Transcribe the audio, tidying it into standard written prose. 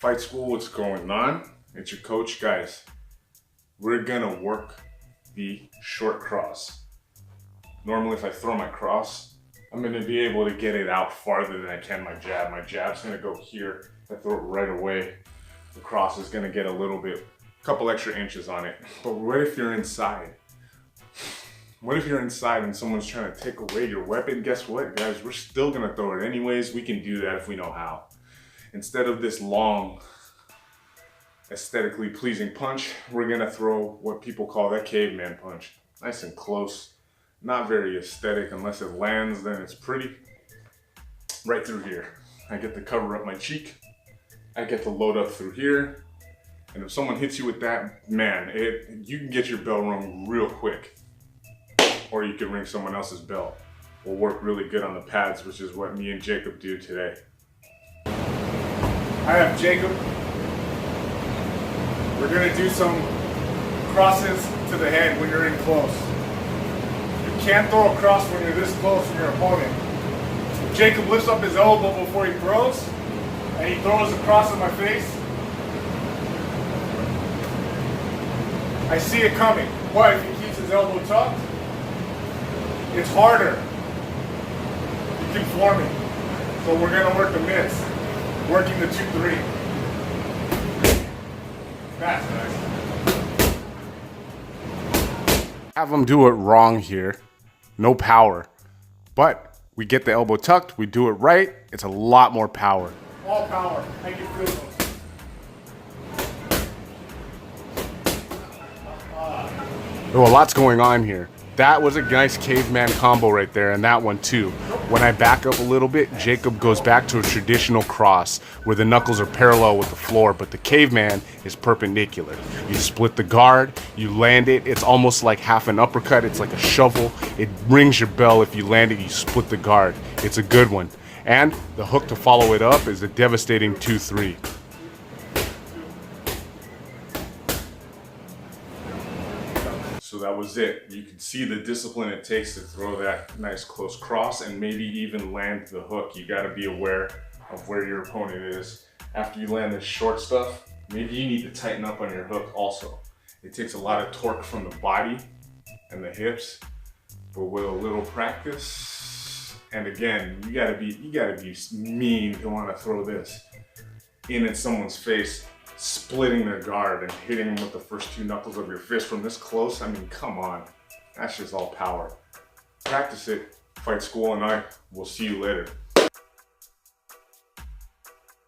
Fight school, what's going on? It's your coach, guys. We're gonna work the short cross. Normally if I throw my cross, I'm gonna be able to get it out farther than I can my jab. My jab's gonna go here. If I throw it right away, the cross is gonna get a couple extra inches on it. But what if you're inside? What if you're inside and someone's trying to take away your weapon? Guess what, guys? We're still gonna throw it anyways. We can do that if we know how. Instead of this long, aesthetically pleasing punch, we're gonna throw what people call that caveman punch. Nice and close, not very aesthetic. Unless it lands, then it's pretty. Right through here. I get to cover up my cheek. I get to load up through here. And if someone hits you with that, man, you can get your bell rung real quick. Or you can ring someone else's bell. Will work really good on the pads, which is what me and Jacob do today. I have Jacob. We're gonna do some crosses to the head when you're in close. You can't throw a cross when you're this close from your opponent. If Jacob lifts up his elbow before he throws, and he throws a cross in my face, I see it coming. But if he keeps his elbow tucked, it's harder. You keep forming. So we're gonna work the mitts. Working the 2-3. Fast, guys. Have them do it wrong here. No power. But we get the elbow tucked, we do it right, it's a lot more power. All power. I can feel those. Oh, a lot's going on here. That was a nice caveman combo right there, and that one too. When I back up a little bit, Jacob goes back to a traditional cross where the knuckles are parallel with the floor, but the caveman is perpendicular. You split the guard, you land it, it's almost like half an uppercut, it's like a shovel. It rings your bell if you land it, you split the guard. It's a good one. And the hook to follow it up is a devastating 2-3. So that was it. You can see the discipline it takes to throw that nice close cross and maybe even land the hook. You gotta be aware of where your opponent is. After you land this short stuff, maybe you need to tighten up on your hook also. It takes a lot of torque from the body and the hips, but with a little practice, and again, you gotta be mean to wanna throw this in at someone's face, splitting their guard and hitting them with the first two knuckles of your fist from this close. I mean, come on. That's just all power. Practice it. Fight school, and I will see you later.